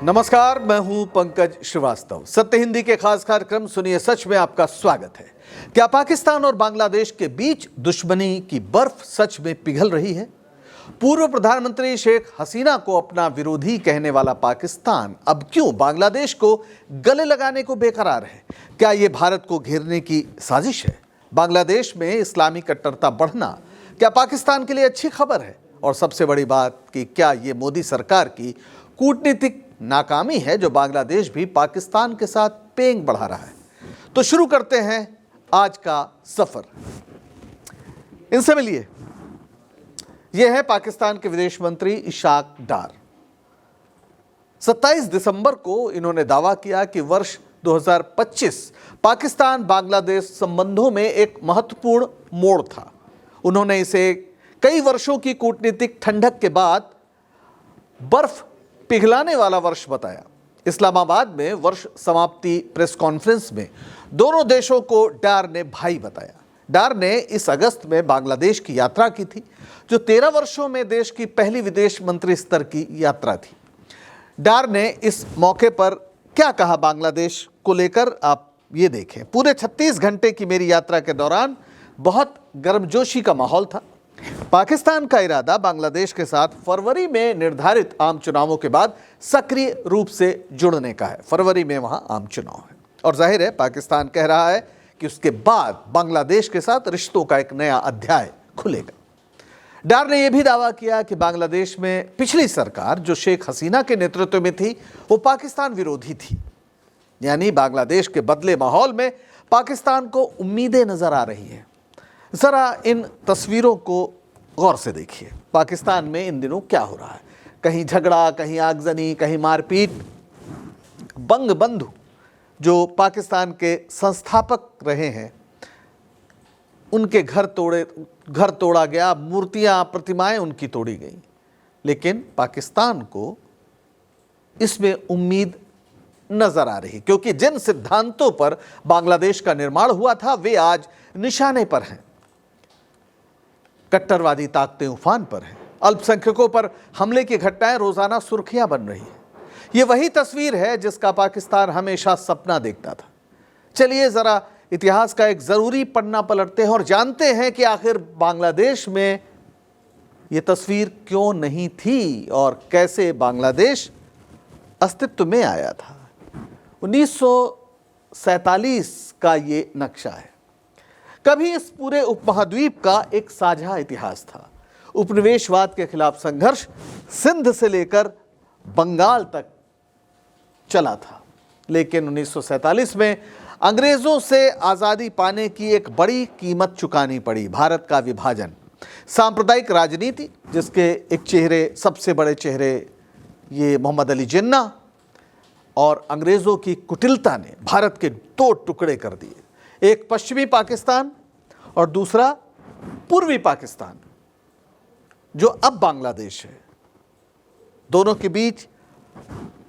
नमस्कार, मैं हूं पंकज श्रीवास्तव। सत्य हिंदी के खास कार्यक्रम सुनिए सच में आपका स्वागत है। क्या पाकिस्तान और बांग्लादेश के बीच दुश्मनी की बर्फ सच में पिघल रही है? पूर्व प्रधानमंत्री शेख हसीना को अपना विरोधी कहने वाला पाकिस्तान अब क्यों बांग्लादेश को गले लगाने को बेकरार है? क्या यह भारत को घेरने की साजिश है? बांग्लादेश में इस्लामी कट्टरता बढ़ना क्या पाकिस्तान के लिए अच्छी खबर है? और सबसे बड़ी बात कि क्या ये मोदी सरकार की कूटनीतिक नाकामी है जो बांग्लादेश भी पाकिस्तान के साथ पेंग बढ़ा रहा है? तो शुरू करते हैं आज का सफर। इनसे मिलिए। यह है पाकिस्तान के विदेश मंत्री इशाक डार। 27 दिसंबर को इन्होंने दावा किया कि वर्ष 2025 पाकिस्तान बांग्लादेश संबंधों में एक महत्वपूर्ण मोड़ था। उन्होंने इसे कई वर्षों की कूटनीतिक ठंडक के बाद बर्फ पिघलाने वाला वर्ष बताया। इस्लामाबाद में वर्ष समाप्ति प्रेस कॉन्फ्रेंस में दोनों देशों को डार ने भाई बताया। डार ने इस अगस्त में बांग्लादेश की यात्रा की थी, जो 13 वर्षों में देश की पहली विदेश मंत्री स्तर की यात्रा थी। डार ने इस मौके पर क्या कहा बांग्लादेश को लेकर, आप ये देखें। पूरे 36 घंटे की मेरी यात्रा के दौरान बहुत गर्मजोशी का माहौल था। पाकिस्तान का इरादा बांग्लादेश के साथ फरवरी में निर्धारित आम चुनावों के बाद सक्रिय रूप से जुड़ने का है। फरवरी में वहां आम चुनाव है और जाहिर है पाकिस्तान कह रहा है कि उसके बाद बांग्लादेश के साथ रिश्तों का एक नया अध्याय खुलेगा। डार ने यह भी दावा किया कि बांग्लादेश में पिछली सरकार जो शेख हसीना के नेतृत्व में थी वो पाकिस्तान विरोधी थी। यानी बांग्लादेश के बदले माहौल में पाकिस्तान को उम्मीदें नजर आ रही हैं। जरा इन तस्वीरों को गौर से देखिए। पाकिस्तान में इन दिनों क्या हो रहा है? कहीं झगड़ा, कहीं आगजनी, कहीं मारपीट। बंग बंधु जो पाकिस्तान के संस्थापक रहे हैं उनके घर तोड़ा गया, मूर्तियां, प्रतिमाएं उनकी तोड़ी गई। लेकिन पाकिस्तान को इसमें उम्मीद नजर आ रही, क्योंकि जिन सिद्धांतों पर बांग्लादेश का निर्माण हुआ था वे आज निशाने पर हैं। कट्टरवादी ताकतें उफान पर हैं। अल्पसंख्यकों पर हमले की घटनाएं रोजाना सुर्खियां बन रही हैं। यह वही तस्वीर है जिसका पाकिस्तान हमेशा सपना देखता था। चलिए जरा इतिहास का एक जरूरी पन्ना पलटते हैं और जानते हैं कि आखिर बांग्लादेश में यह तस्वीर क्यों नहीं थी और कैसे बांग्लादेश अस्तित्व में आया था। 1947 का ये नक्शा है। कभी इस पूरे उपमहाद्वीप का एक साझा इतिहास था। उपनिवेशवाद के खिलाफ संघर्ष सिंध से लेकर बंगाल तक चला था। लेकिन 1947 में अंग्रेजों से आज़ादी पाने की एक बड़ी कीमत चुकानी पड़ी। भारत का विभाजन, सांप्रदायिक राजनीति जिसके एक चेहरे, सबसे बड़े चेहरे ये मोहम्मद अली जिन्ना, और अंग्रेज़ों की कुटिलता ने भारत के दो टुकड़े कर दिए। एक पश्चिमी पाकिस्तान और दूसरा पूर्वी पाकिस्तान जो अब बांग्लादेश है। दोनों के बीच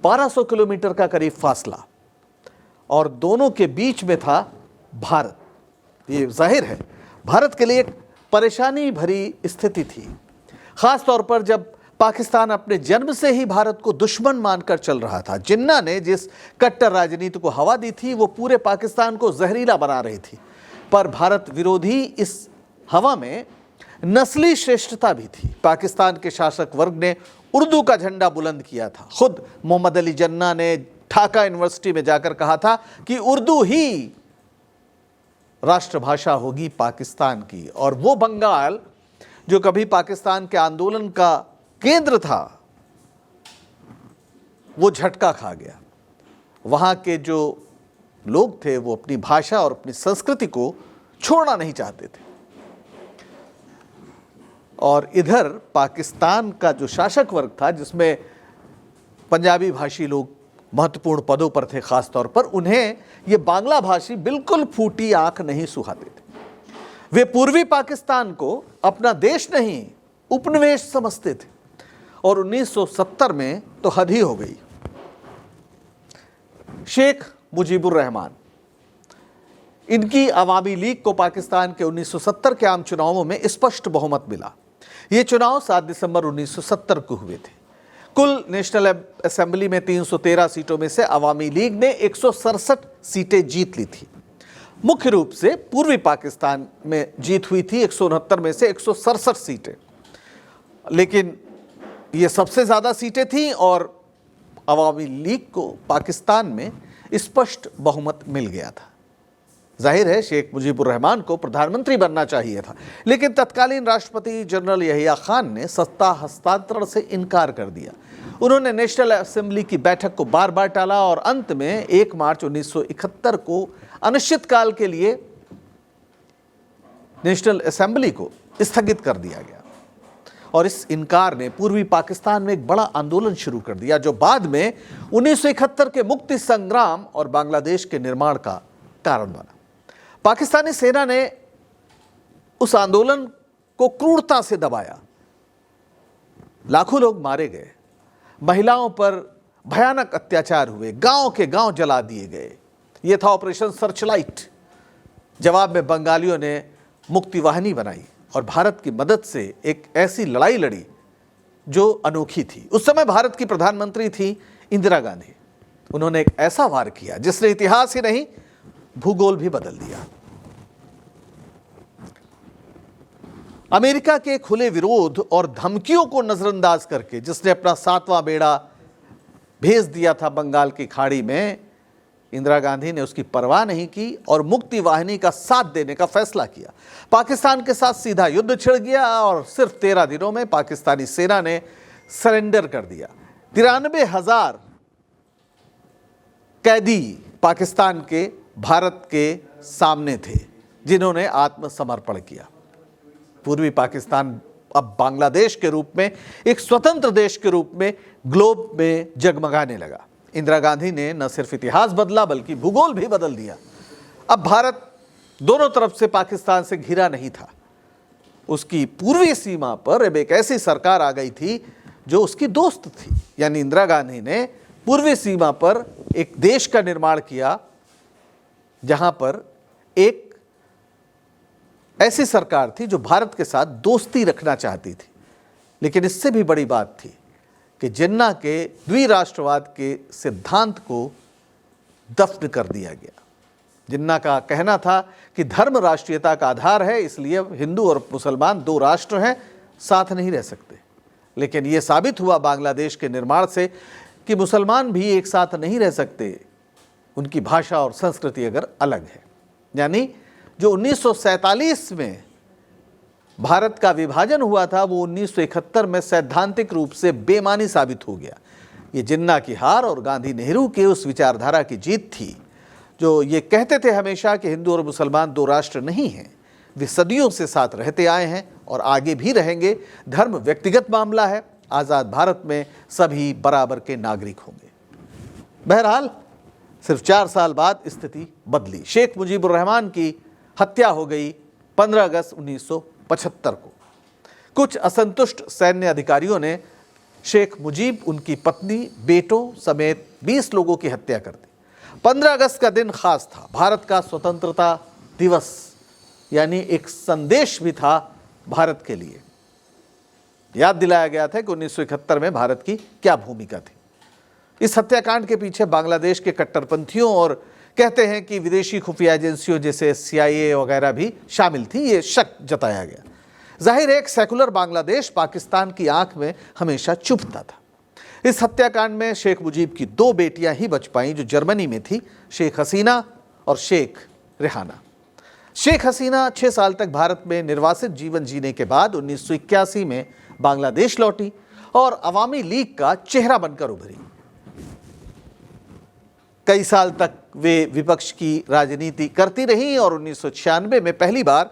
1200 किलोमीटर का करीब फासला और दोनों के बीच में था भारत। ये जाहिर है भारत के लिए एक परेशानी भरी स्थिति थी, खास तौर पर जब पाकिस्तान अपने जन्म से ही भारत को दुश्मन मानकर चल रहा था। जिन्ना ने जिस कट्टर राजनीति को हवा दी थी वो पूरे पाकिस्तान को जहरीला बना रही थी। पर भारत विरोधी इस हवा में नस्ली श्रेष्ठता भी थी। पाकिस्तान के शासक वर्ग ने उर्दू का झंडा बुलंद किया था। खुद मोहम्मद अली जिन्ना ने ढाका यूनिवर्सिटी में जाकर कहा था कि उर्दू ही राष्ट्रभाषा होगी पाकिस्तान की। और वो बंगाल जो कभी पाकिस्तान के आंदोलन का केंद्र था वो झटका खा गया। वहां के जो लोग थे वो अपनी भाषा और अपनी संस्कृति को छोड़ना नहीं चाहते थे। और इधर पाकिस्तान का जो शासक वर्ग था जिसमें पंजाबी भाषी लोग महत्वपूर्ण पदों पर थे, खास तौर पर उन्हें ये बांग्ला भाषी बिल्कुल फूटी आंख नहीं सुहाते थे। वे पूर्वी पाकिस्तान को अपना देश नहीं उपनिवेश समझते थे। और 1970 में तो हद ही हो गई। शेख मुजीबुर रहमान, इनकी अवामी लीग को पाकिस्तान के 1970 के आम चुनावों में स्पष्ट बहुमत मिला। ये चुनाव 7 दिसंबर 1970 को हुए थे। कुल नेशनल असेंबली में 313 सीटों में से अवामी लीग ने 167 सीटें जीत ली थी। मुख्य रूप से पूर्वी पाकिस्तान में जीत हुई थी 169 में से 167 सीटें, लेकिन ये सबसे ज़्यादा सीटें थीं और अवामी लीग को पाकिस्तान में स्पष्ट बहुमत मिल गया था। जाहिर है शेख मुजीबुर रहमान को प्रधानमंत्री बनना चाहिए था, लेकिन तत्कालीन राष्ट्रपति जनरल यहिया खान ने सत्ता हस्तांतरण से इनकार कर दिया। उन्होंने नेशनल असेंबली की बैठक को बार बार टाला और अंत में 1 मार्च 1971 को अनिश्चितकाल के लिए नेशनल असेंबली को स्थगित कर दिया गया और इस इनकार ने पूर्वी पाकिस्तान में एक बड़ा आंदोलन शुरू कर दिया, जो बाद में 1971 के मुक्ति संग्राम और बांग्लादेश के निर्माण का कारण बना। पाकिस्तानी सेना ने उस आंदोलन को क्रूरता से दबाया, लाखों लोग मारे गए, महिलाओं पर भयानक अत्याचार हुए, गांव के गांव जला दिए गए। यह था ऑपरेशन सर्चलाइट। जवाब में बंगालियों ने मुक्ति वाहिनी बनाई और भारत की मदद से एक ऐसी लड़ाई लड़ी जो अनोखी थी। उस समय भारत की प्रधानमंत्री थी इंदिरा गांधी। उन्होंने एक ऐसा वार किया जिसने इतिहास ही नहीं भूगोल भी बदल दिया। अमेरिका के खुले विरोध और धमकियों को नजरअंदाज करके जिसने अपना 7वां बेड़ा भेज दिया था बंगाल की खाड़ी में, इंदिरा गांधी ने उसकी परवाह नहीं की और मुक्ति वाहिनी का साथ देने का फैसला किया। पाकिस्तान के साथ सीधा युद्ध छिड़ गया और सिर्फ 13 दिनों में पाकिस्तानी सेना ने सरेंडर कर दिया। 93,000 कैदी पाकिस्तान के भारत के सामने थे जिन्होंने आत्मसमर्पण किया। पूर्वी पाकिस्तान अब बांग्लादेश के रूप में, एक स्वतंत्र देश के रूप में ग्लोब में जगमगाने लगा। इंदिरा गांधी ने न सिर्फ इतिहास बदला बल्कि भूगोल भी बदल दिया। अब भारत दोनों तरफ से पाकिस्तान से घिरा नहीं था। उसकी पूर्वी सीमा पर अब एक ऐसी सरकार आ गई थी जो उसकी दोस्त थी। यानी इंदिरा गांधी ने पूर्वी सीमा पर एक देश का निर्माण किया जहां पर एक ऐसी सरकार थी जो भारत के साथ दोस्ती रखना चाहती थी। लेकिन इससे भी बड़ी बात थी कि जिन्ना के द्विराष्ट्रवाद के सिद्धांत को दफन कर दिया गया। जिन्ना का कहना था कि धर्म राष्ट्रीयता का आधार है, इसलिए हिंदू और मुसलमान 2 राष्ट्र हैं, साथ नहीं रह सकते। लेकिन यह साबित हुआ बांग्लादेश के निर्माण से कि मुसलमान भी एक साथ नहीं रह सकते, उनकी भाषा और संस्कृति अगर अलग है। यानी जो 1947 में भारत का विभाजन हुआ था वो 1971 में सैद्धांतिक रूप से बेमानी साबित हो गया। ये जिन्ना की हार और गांधी नेहरू के उस विचारधारा की जीत थी जो ये कहते थे हमेशा कि हिंदू और मुसलमान 2 राष्ट्र नहीं हैं। वे सदियों से साथ रहते आए हैं और आगे भी रहेंगे। धर्म व्यक्तिगत मामला है, आज़ाद भारत में सभी बराबर के नागरिक होंगे। बहरहाल सिर्फ 4 साल बाद स्थिति बदली। शेख मुजीबुर रहमान की हत्या हो गई 15 अगस्त 1975 को। कुछ असंतुष्ट सैन्य अधिकारियों ने शेख मुजीब, उनकी पत्नी, बेटों समेत 20 लोगों की हत्या कर दी। 15 अगस्त का दिन खास था, भारत का स्वतंत्रता दिवस, यानी एक संदेश भी था भारत के लिए। याद दिलाया गया था कि 1971 में भारत की क्या भूमिका थी। इस हत्याकांड के पीछे बांग्लादेश के कट्टरपंथियों और कहते हैं कि विदेशी खुफिया एजेंसियों जैसे CIA वगैरह भी शामिल थी, ये शक जताया गया। जाहिर है एक सेकुलर बांग्लादेश पाकिस्तान की आंख में हमेशा चुभता था। इस हत्याकांड में शेख मुजीब की 2 बेटियां ही बच पाईं जो जर्मनी में थी, शेख हसीना और शेख रेहाना। शेख हसीना 6 साल तक भारत में निर्वासित जीवन जीने के बाद 1981 में बांग्लादेश लौटी और अवामी लीग का चेहरा बनकर उभरी। कई साल तक वे विपक्ष की राजनीति करती रहीं और 1996 में पहली बार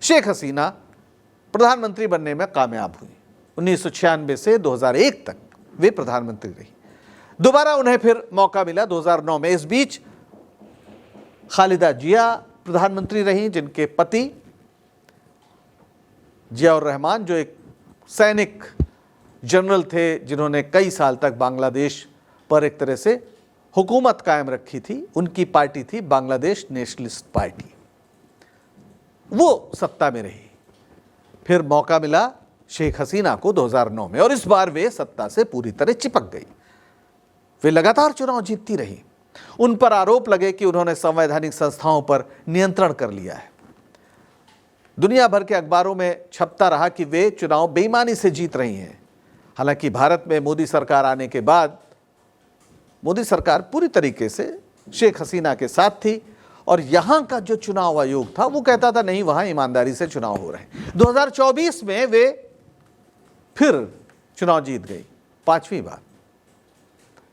शेख हसीना प्रधानमंत्री बनने में कामयाब हुई। 1996 से 2001 तक वे प्रधानमंत्री रही। दोबारा उन्हें फिर मौका मिला 2009 में। इस बीच खालिदा जिया प्रधानमंत्री रहीं, जिनके पति जियाउर रहमान जो एक सैनिक जनरल थे जिन्होंने कई साल तक बांग्लादेश पर एक तरह से हुकूमत कायम रखी थी, उनकी पार्टी थी बांग्लादेश नेशनलिस्ट पार्टी। वो सत्ता में रही। फिर मौका मिला शेख हसीना को 2009 में, और इस बार वे सत्ता से पूरी तरह चिपक गई। वे लगातार चुनाव जीतती रही। उन पर आरोप लगे कि उन्होंने संवैधानिक संस्थाओं पर नियंत्रण कर लिया है। दुनिया भर के अखबारों में छपता रहा कि वे चुनाव बेईमानी से जीत रही हैं। हालांकि भारत में मोदी सरकार आने के बाद मोदी सरकार पूरी तरीके से शेख हसीना के साथ थी, और यहां का जो चुनाव आयोग था वो कहता था नहीं, वहां ईमानदारी से चुनाव हो रहे हैं। 2024 में वे फिर चुनाव जीत गई 5वीं बार,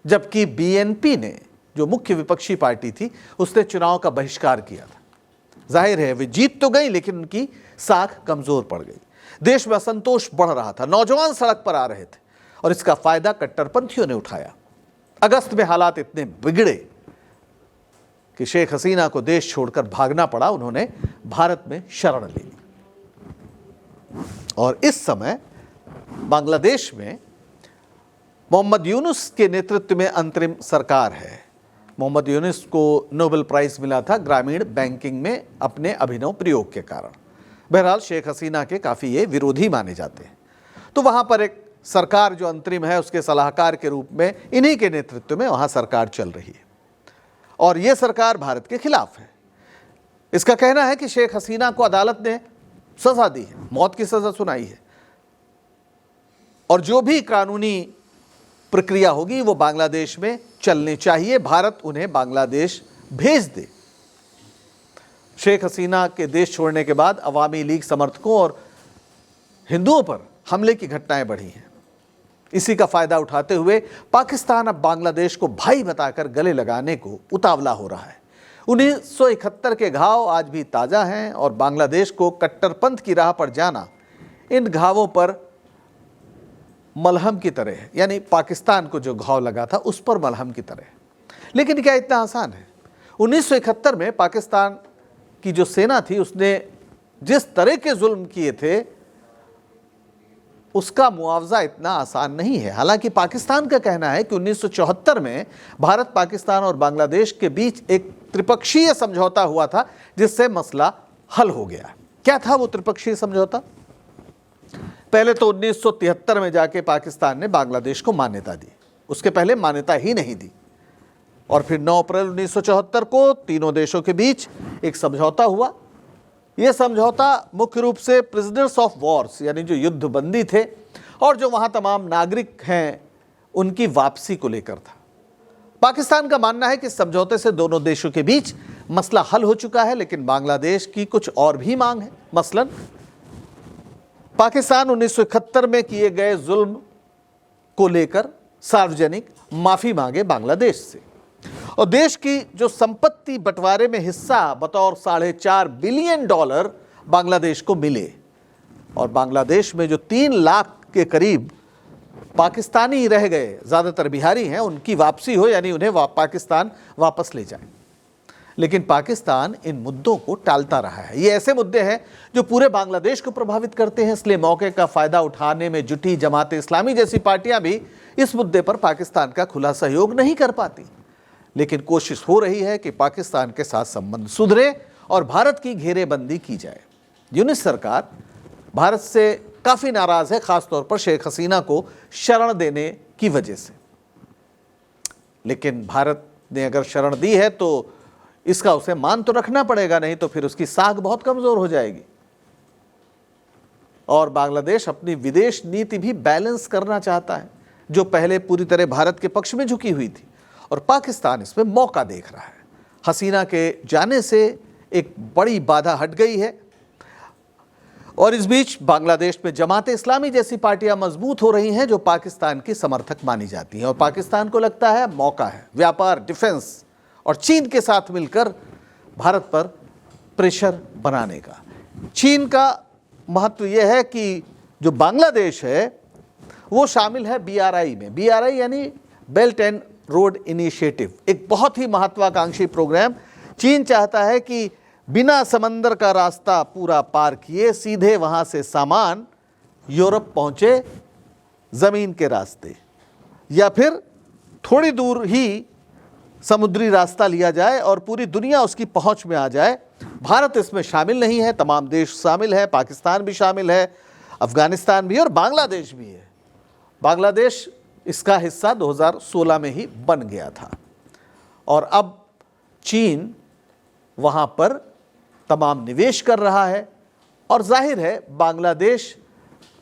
जबकि बीएनपी ने, जो मुख्य विपक्षी पार्टी थी, उसने चुनाव का बहिष्कार किया था। जाहिर है वे जीत तो गई, लेकिन उनकी साख कमजोर पड़ गई। देश में असंतोष बढ़ रहा था, नौजवान सड़क पर आ रहे थे, और इसका फायदा कट्टरपंथियों ने उठाया। अगस्त में हालात इतने बिगड़े कि शेख हसीना को देश छोड़कर भागना पड़ा। उन्होंने भारत में शरण ले ली, और इस समय बांग्लादेश में मोहम्मद यूनुस के नेतृत्व में अंतरिम सरकार है। मोहम्मद यूनुस को नोबेल प्राइज मिला था ग्रामीण बैंकिंग में अपने अभिनव प्रयोग के कारण। बहरहाल शेख हसीना के काफ़ी ये विरोधी माने जाते हैं। तो वहाँ पर एक सरकार जो अंतरिम है, उसके सलाहकार के रूप में इन्हीं के नेतृत्व में वहाँ सरकार चल रही है, और ये सरकार भारत के खिलाफ है। इसका कहना है कि शेख हसीना को अदालत ने सजा दी है, मौत की सजा सुनाई है, और जो भी कानूनी प्रक्रिया होगी वो बांग्लादेश में चलनी चाहिए। भारत उन्हें बांग्लादेश भेज दे। शेख हसीना के देश छोड़ने के बाद अवामी लीग समर्थकों और हिंदुओं पर हमले की घटनाएं बढ़ी हैं। इसी का फायदा उठाते हुए पाकिस्तान अब बांग्लादेश को भाई बताकर गले लगाने को उतावला हो रहा है। 1971 के घाव आज भी ताज़ा हैं, और बांग्लादेश को कट्टरपंथ की राह पर जाना इन घावों पर मलहम की तरह है, यानी पाकिस्तान को जो घाव लगा था उस पर मलहम की तरह है। लेकिन क्या इतना आसान है? 1971 में पाकिस्तान की जो सेना थी, उसने जिस तरह के जुल्म किए थे उसका मुआवजा इतना आसान नहीं है। हालांकि पाकिस्तान का कहना है कि 1974 में भारत, पाकिस्तान और बांग्लादेश के बीच एक त्रिपक्षीय समझौता हुआ था, जिससे मसला हल हो गया। क्या था वो त्रिपक्षीय समझौता? पहले तो 1973 में जाके पाकिस्तान ने बांग्लादेश को मान्यता दी, उसके पहले मान्यता ही नहीं दी। और फिर 9 अप्रैल 1974 को तीनों देशों के बीच एक समझौता हुआ। यह समझौता मुख्य रूप से प्रिजनर्स ऑफ वॉर्स, यानी जो युद्धबंदी थे और जो वहाँ तमाम नागरिक हैं, उनकी वापसी को लेकर था। पाकिस्तान का मानना है कि समझौते से दोनों देशों के बीच मसला हल हो चुका है, लेकिन बांग्लादेश की कुछ और भी मांग है। मसलन पाकिस्तान 1971 में किए गए जुल्म को लेकर सार्वजनिक माफी मांगे बांग्लादेश से, और देश की जो संपत्ति बंटवारे में हिस्सा बतौर $4.5 बिलियन बांग्लादेश को मिले, और बांग्लादेश में जो 3 लाख के करीब पाकिस्तानी रह गए, ज़्यादातर बिहारी हैं, उनकी वापसी हो, यानी उन्हें पाकिस्तान वापस ले जाए। लेकिन पाकिस्तान इन मुद्दों को टालता रहा है। ये ऐसे मुद्दे हैं जो पूरे बांग्लादेश को प्रभावित करते हैं, इसलिए मौके का फ़ायदा उठाने में जुटी जमात इस्लामी जैसी पार्टियां भी इस मुद्दे पर पाकिस्तान का खुला सहयोग नहीं कर पाती। लेकिन कोशिश हो रही है कि पाकिस्तान के साथ संबंध सुधरे और भारत की घेरेबंदी की जाए। यूनुस सरकार भारत से काफ़ी नाराज़ है, ख़ासतौर पर शेख हसीना को शरण देने की वजह से। लेकिन भारत ने अगर शरण दी है तो इसका उसे मान तो रखना पड़ेगा, नहीं तो फिर उसकी साख बहुत कमज़ोर हो जाएगी। और बांग्लादेश अपनी विदेश नीति भी बैलेंस करना चाहता है, जो पहले पूरी तरह भारत के पक्ष में झुकी हुई थी, और पाकिस्तान इसमें मौका देख रहा है। हसीना के जाने से एक बड़ी बाधा हट गई है, और इस बीच बांग्लादेश में जमात इस्लामी जैसी पार्टियां मजबूत हो रही हैं, जो पाकिस्तान की समर्थक मानी जाती हैं, और पाकिस्तान को लगता है मौका है व्यापार, डिफेंस और चीन के साथ मिलकर भारत पर प्रेशर बनाने का। चीन का महत्व यह है कि जो बांग्लादेश है वो शामिल है BRI में। BRI यानी बेल्ट एंड रोड इनिशिएटिव, एक बहुत ही महत्वाकांक्षी प्रोग्राम। चीन चाहता है कि बिना समंदर का रास्ता पूरा पार किए सीधे वहाँ से सामान यूरोप पहुँचे ज़मीन के रास्ते, या फिर थोड़ी दूर ही समुद्री रास्ता लिया जाए और पूरी दुनिया उसकी पहुंच में आ जाए। भारत इसमें शामिल नहीं है, तमाम देश शामिल है, पाकिस्तान भी शामिल है, अफगानिस्तान भी है और बांग्लादेश भी है। बांग्लादेश इसका हिस्सा 2016 में ही बन गया था और अब चीन वहाँ पर तमाम निवेश कर रहा है और जाहिर है बांग्लादेश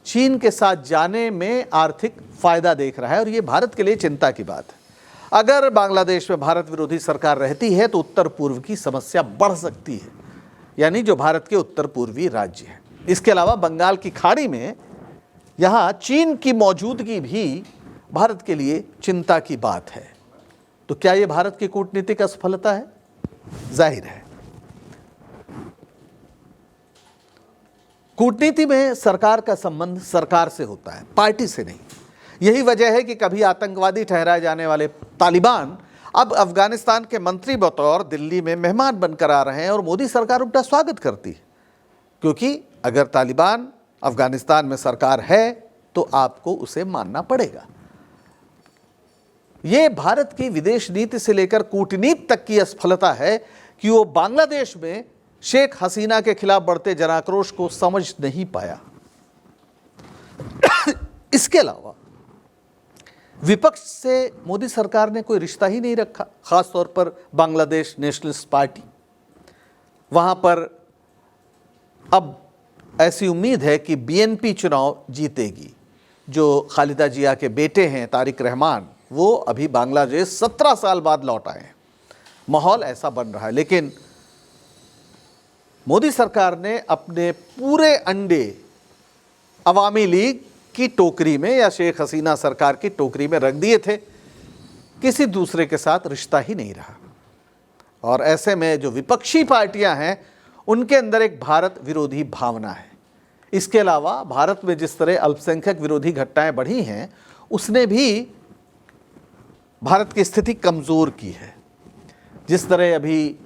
चीन के साथ जाने में आर्थिक फायदा देख रहा है और ये भारत के लिए चिंता की बात है। अगर बांग्लादेश में भारत विरोधी सरकार रहती है तो उत्तर पूर्व की समस्या बढ़ सकती है, यानी जो भारत के उत्तर पूर्वी राज्य हैं। इसके अलावा बंगाल की खाड़ी में यहाँ चीन की मौजूदगी भी भारत के लिए चिंता की बात है। तो क्या ये भारत की कूटनीतिक असफलता है? जाहिर है कूटनीति में सरकार का संबंध सरकार से होता है, पार्टी से नहीं। यही वजह है कि कभी आतंकवादी ठहराए जाने वाले तालिबान अब अफगानिस्तान के मंत्री बतौर दिल्ली में मेहमान बनकर आ रहे हैं और मोदी सरकार उनका स्वागत करती है, क्योंकि अगर तालिबान अफगानिस्तान में सरकार है तो आपको उसे मानना पड़ेगा। ये भारत की विदेश नीति से लेकर कूटनीति तक की असफलता है कि वो बांग्लादेश में शेख हसीना के खिलाफ बढ़ते जनाक्रोश को समझ नहीं पाया। इसके अलावा विपक्ष से मोदी सरकार ने कोई रिश्ता ही नहीं रखा, खासतौर पर बांग्लादेश नेशनलिस्ट पार्टी। वहां पर अब ऐसी उम्मीद है कि बीएनपी चुनाव जीतेगी। जो खालिदा जिया के बेटे हैं तारिक रहमान, वो अभी बांग्लादेश 17 साल बाद लौट आए हैं। माहौल ऐसा बन रहा है, लेकिन मोदी सरकार ने अपने पूरे अंडे अवामी लीग की टोकरी में या शेख हसीना सरकार की टोकरी में रख दिए थे। किसी दूसरे के साथ रिश्ता ही नहीं रहा और ऐसे में जो विपक्षी पार्टियां हैं उनके अंदर एक भारत विरोधी भावना है। इसके अलावा भारत में जिस तरह अल्पसंख्यक विरोधी घटनाएं बढ़ी हैं, उसने भी भारत की स्थिति कमज़ोर की है। जिस तरह अभी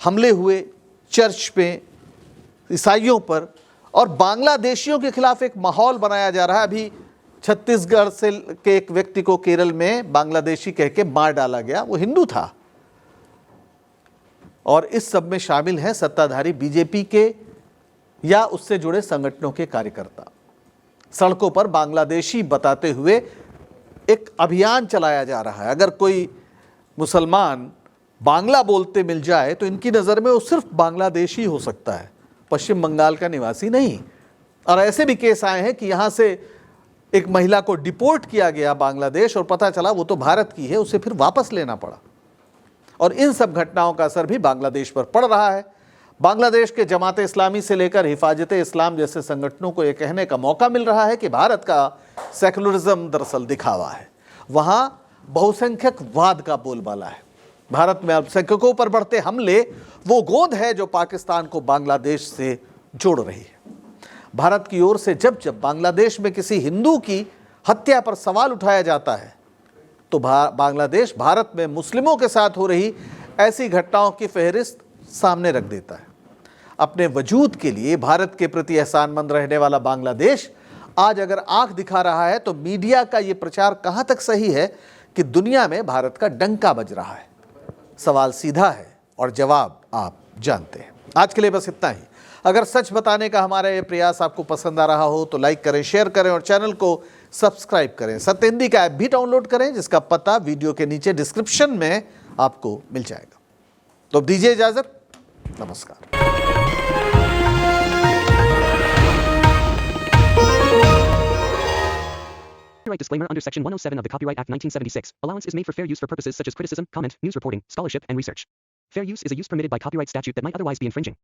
हमले हुए चर्च पे ईसाइयों पर और बांग्लादेशियों के खिलाफ एक माहौल बनाया जा रहा है। अभी छत्तीसगढ़ से के एक व्यक्ति को केरल में बांग्लादेशी कह के मार डाला गया, वो हिंदू था। और इस सब में शामिल हैं सत्ताधारी बीजेपी के या उससे जुड़े संगठनों के कार्यकर्ता। सड़कों पर बांग्लादेशी बताते हुए एक अभियान चलाया जा रहा है। अगर कोई मुसलमान बांग्ला बोलते मिल जाए तो इनकी नज़र में वो सिर्फ बांग्लादेशी हो सकता है, पश्चिम बंगाल का निवासी नहीं। और ऐसे भी केस आए हैं कि यहाँ से एक महिला को डिपोर्ट किया गया बांग्लादेश और पता चला वो तो भारत की है, उसे फिर वापस लेना पड़ा। और इन सब घटनाओं का असर भी बांग्लादेश पर पड़ रहा है। बांग्लादेश के जमात इस्लामी से लेकर हिफाजत इस्लाम जैसे संगठनों को यह कहने का मौका मिल रहा है कि भारत का सेकुलरिज्म दरअसल दिखावा है। वहाँ बहुसंख्यकवाद का बोलबाला है। भारत में अल्पसंख्यकों पर बढ़ते हमले वो गोंद है जो पाकिस्तान को बांग्लादेश से जोड़ रही है। भारत की ओर से जब जब बांग्लादेश में किसी हिंदू की हत्या पर सवाल उठाया जाता है तो बांग्लादेश भारत में मुस्लिमों के साथ हो रही ऐसी घटनाओं की फहरिस्त सामने रख देता है। अपने वजूद के लिए भारत के प्रति एहसानमंद रहने वाला बांग्लादेश आज अगर आंख दिखा रहा है तो मीडिया का ये प्रचार कहाँ तक सही है कि दुनिया में भारत का डंका बज रहा है। सवाल सीधा है और जवाब आप जानते हैं। आज के लिए बस इतना ही। अगर सच बताने का हमारा ये प्रयास आपको पसंद आ रहा हो तो लाइक करें, शेयर करें और चैनल को सब्सक्राइब करें। सत्य हिंदी का ऐप भी डाउनलोड करें जिसका पता वीडियो के नीचे डिस्क्रिप्शन में आपको मिल जाएगा। तो दीजिए इजाजत, नमस्कार। Copyright disclaimer under Section 107 of the Copyright Act 1976. Allowance is made for fair use for purposes such as criticism, comment, news reporting, scholarship, and research. Fair use is a use permitted by copyright statute that might otherwise be infringing.